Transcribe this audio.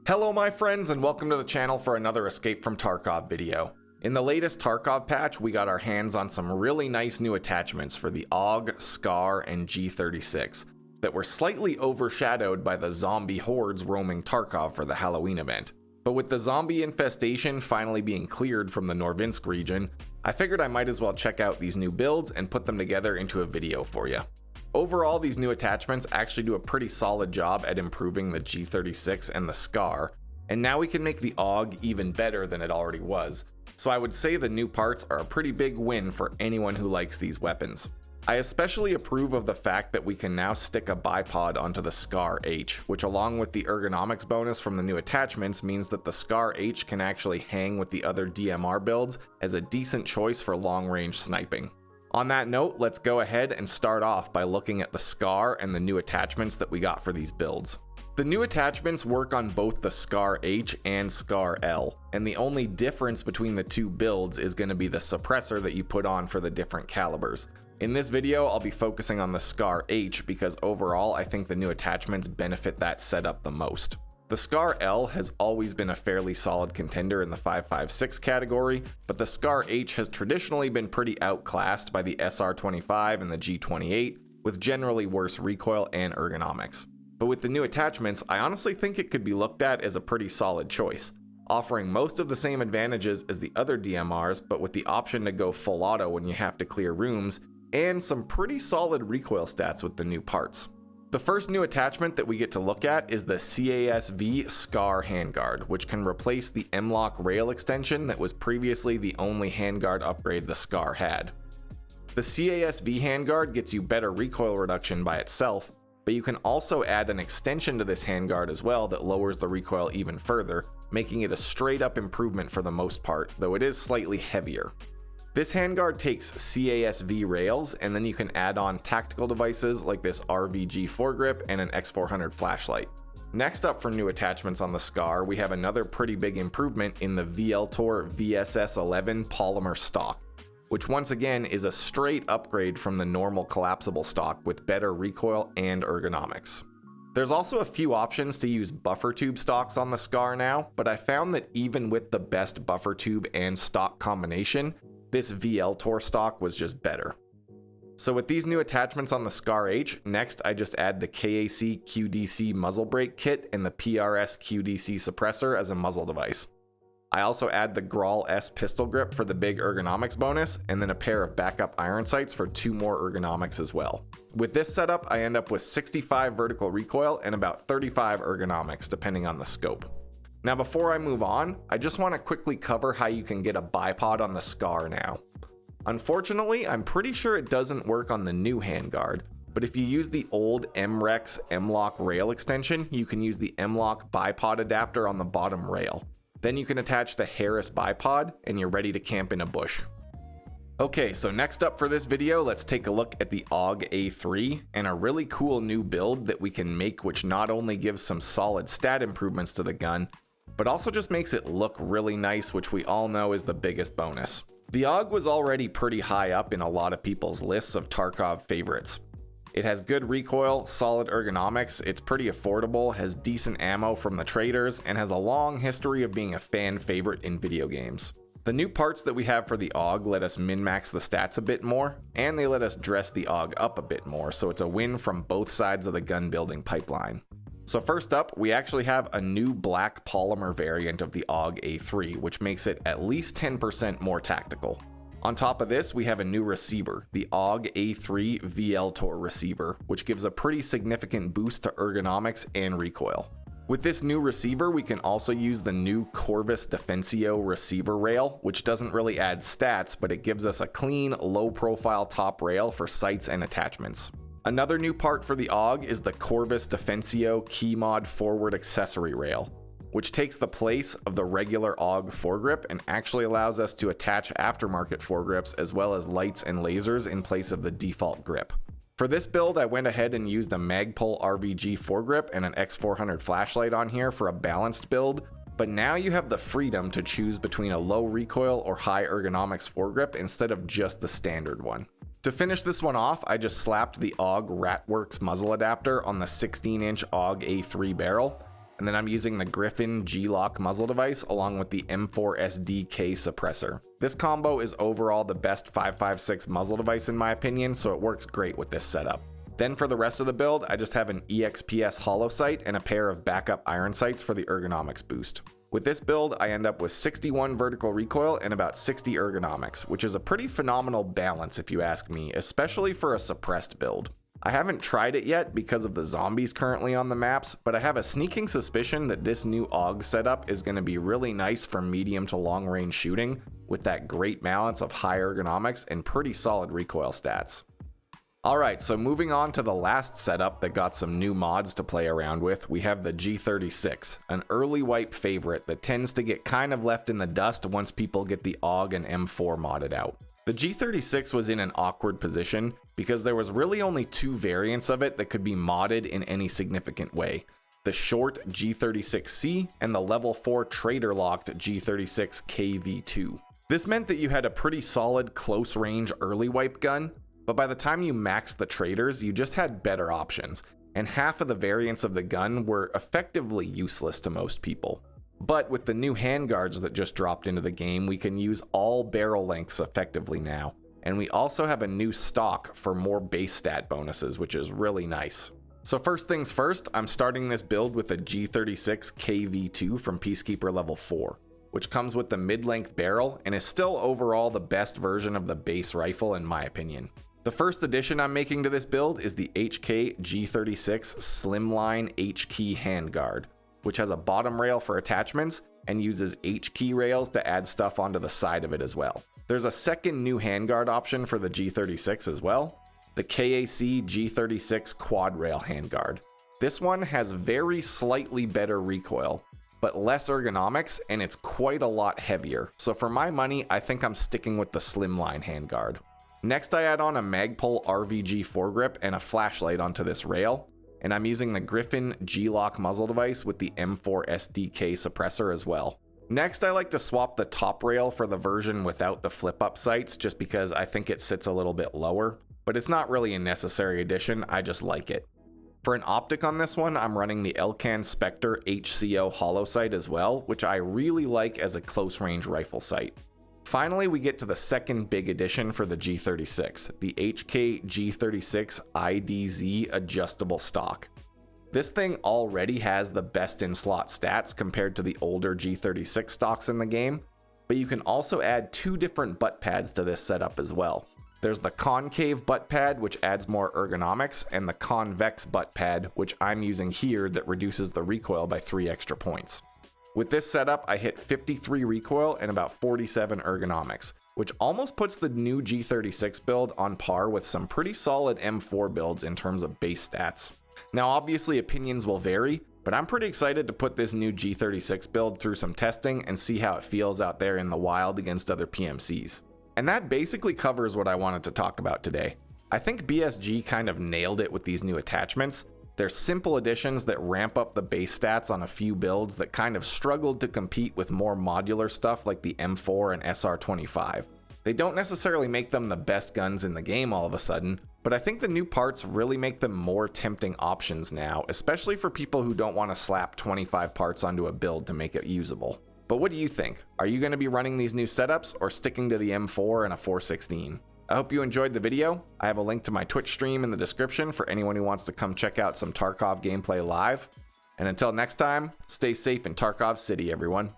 Hello my friends, and welcome to the channel for another Escape from Tarkov video. In the latest Tarkov patch, we got our hands on some really nice new attachments for the AUG, SCAR, and G36 that were slightly overshadowed by the zombie hordes roaming Tarkov for the Halloween event. But with the zombie infestation finally being cleared from the Norvinsk region, I figured I might as well check out these new builds and put them together into a video for you. Overall, these new attachments actually do a pretty solid job at improving the G36 and the SCAR, and now we can make the AUG even better than it already was, so I would say the new parts are a pretty big win for anyone who likes these weapons. I especially approve of the fact that we can now stick a bipod onto the SCAR H, which along with the ergonomics bonus from the new attachments means that the SCAR H can actually hang with the other DMR builds as a decent choice for long-range sniping. On that note, let's go ahead and start off by looking at the SCAR and the new attachments that we got for these builds. The new attachments work on both the SCAR H and SCAR L, and the only difference between the two builds is going to be the suppressor that you put on for the different calibers. In this video, I'll be focusing on the SCAR H because overall I think the new attachments benefit that setup the most. The SCAR L has always been a fairly solid contender in the 5.56 category, but the SCAR H has traditionally been pretty outclassed by the SR25 and the G28, with generally worse recoil and ergonomics. But with the new attachments, I honestly think it could be looked at as a pretty solid choice, offering most of the same advantages as the other DMRs, but with the option to go full auto when you have to clear rooms, and some pretty solid recoil stats with the new parts. The first new attachment that we get to look at is the CASV SCAR handguard, which can replace the M-LOK rail extension that was previously the only handguard upgrade the SCAR had. The CASV handguard gets you better recoil reduction by itself, but you can also add an extension to this handguard as well that lowers the recoil even further, making it a straight up improvement for the most part, though it is slightly heavier. This handguard takes CASV rails, and then you can add on tactical devices like this RVG foregrip and an X400 flashlight. Next up for new attachments on the SCAR, we have another pretty big improvement in the VLTOR VSS11 polymer stock, which once again is a straight upgrade from the normal collapsible stock with better recoil and ergonomics. There's also a few options to use buffer tube stocks on the SCAR now, but I found that even with the best buffer tube and stock combination, this VLTOR stock was just better. So with these new attachments on the SCAR H, next I just add the KAC QDC muzzle brake kit and the PRS QDC suppressor as a muzzle device. I also add the Grawl S pistol grip for the big ergonomics bonus, and then a pair of backup iron sights for 2 more ergonomics as well. With this setup, I end up with 65 vertical recoil and about 35 ergonomics depending on the scope. Now before I move on, I just want to quickly cover how you can get a bipod on the SCAR now. Unfortunately, I'm pretty sure it doesn't work on the new handguard, but if you use the old MREX M-LOK rail extension, you can use the M-LOK bipod adapter on the bottom rail. Then you can attach the Harris bipod and you're ready to camp in a bush. Okay, so next up for this video, let's take a look at the AUG A3 and a really cool new build that we can make, which not only gives some solid stat improvements to the gun, but also just makes it look really nice, which we all know is the biggest bonus. The AUG was already pretty high up in a lot of people's lists of Tarkov favorites. It has good recoil, solid ergonomics, it's pretty affordable, has decent ammo from the traders, and has a long history of being a fan favorite in video games. The new parts that we have for the AUG let us min-max the stats a bit more, and they let us dress the AUG up a bit more, so it's a win from both sides of the gun building pipeline. So first up, we actually have a new black polymer variant of the AUG A3, which makes it at least 10% more tactical. On top of this, we have a new receiver, the AUG A3 VLTOR receiver, which gives a pretty significant boost to ergonomics and recoil. With this new receiver, we can also use the new Corvus Defensio receiver rail, which doesn't really add stats, but it gives us a clean, low-profile top rail for sights and attachments. Another new part for the AUG is the Corvus Defensio Keymod forward accessory rail, which takes the place of the regular AUG foregrip and actually allows us to attach aftermarket foregrips as well as lights and lasers in place of the default grip. For this build, I went ahead and used a Magpul RVG foregrip and an X400 flashlight on here for a balanced build, but now you have the freedom to choose between a low recoil or high ergonomics foregrip instead of just the standard one. To finish this one off, I just slapped the AUG Ratworks muzzle adapter on the 16-inch AUG A3 barrel, And then I'm using the Griffin G-Lock muzzle device along with the M4SD-K suppressor. This combo is overall the best 5.56 muzzle device in my opinion, so it works great with this setup. Then for the rest of the build, I just have an EXPS hollow sight and a pair of backup iron sights for the ergonomics boost. With this build, I end up with 61 vertical recoil and about 60 ergonomics, which is a pretty phenomenal balance if you ask me, especially for a suppressed build. I haven't tried it yet because of the zombies currently on the maps, but I have a sneaking suspicion that this new AUG setup is going to be really nice for medium to long range shooting with that great balance of high ergonomics and pretty solid recoil stats. Alright, so moving on to the last setup that got some new mods to play around with, we have the G36, an early wipe favorite that tends to get kind of left in the dust once people get the AUG and M4 modded out. The G36 was in an awkward position because there was really only two variants of it that could be modded in any significant way. The short G36C and the level 4 trader locked G36 KV2. This meant that you had a pretty solid close range early wipe gun, but by the time you maxed the traders, you just had better options, and half of the variants of the gun were effectively useless to most people. But with the new handguards that just dropped into the game, we can use all barrel lengths effectively now, and we also have a new stock for more base stat bonuses, which is really nice. So first things first, I'm starting this build with a G36 KV2 from Peacekeeper level 4, which comes with the mid-length barrel and is still overall the best version of the base rifle in my opinion. The first addition I'm making to this build is the HK G36 Slimline H-Key handguard, which has a bottom rail for attachments and uses H-key rails to add stuff onto the side of it as well. There's a second new handguard option for the G36 as well, the KAC G36 quad rail handguard. This one has very slightly better recoil, but less ergonomics, and it's quite a lot heavier. So for my money, I think I'm sticking with the slimline handguard. Next, I add on a Magpul RVG foregrip and a flashlight onto this rail, and I'm using the Griffin G-Lock muzzle device with the M4SD-K suppressor as well. Next, I like to swap the top rail for the version without the flip-up sights just because I think it sits a little bit lower, but it's not really a necessary addition, I just like it. For an optic on this one, I'm running the Elcan Spectre HCO hollow sight as well, which I really like as a close-range rifle sight. Finally, we get to the second big addition for the G36, the HK G36 IDZ adjustable stock. This thing already has the best in slot stats compared to the older G36 stocks in the game, but you can also add two different butt pads to this setup as well. There's the concave butt pad, which adds more ergonomics, and the convex butt pad, which I'm using here that reduces the recoil by 3 extra points. With this setup, I hit 53 recoil and about 47 ergonomics, which almost puts the new G36 build on par with some pretty solid M4 builds in terms of base stats. Now obviously opinions will vary, but I'm pretty excited to put this new G36 build through some testing and see how it feels out there in the wild against other PMCs. And that basically covers what I wanted to talk about today. I think BSG kind of nailed it with these new attachments. They're simple additions that ramp up the base stats on a few builds that kind of struggled to compete with more modular stuff like the M4 and SR25. They don't necessarily make them the best guns in the game all of a sudden, but I think the new parts really make them more tempting options now, especially for people who don't want to slap 25 parts onto a build to make it usable. But what do you think? Are you going to be running these new setups or sticking to the M4 and a 416? I hope you enjoyed the video. I have a link to my Twitch stream in the description for anyone who wants to come check out some Tarkov gameplay live. And until next time, stay safe in Tarkov City, everyone.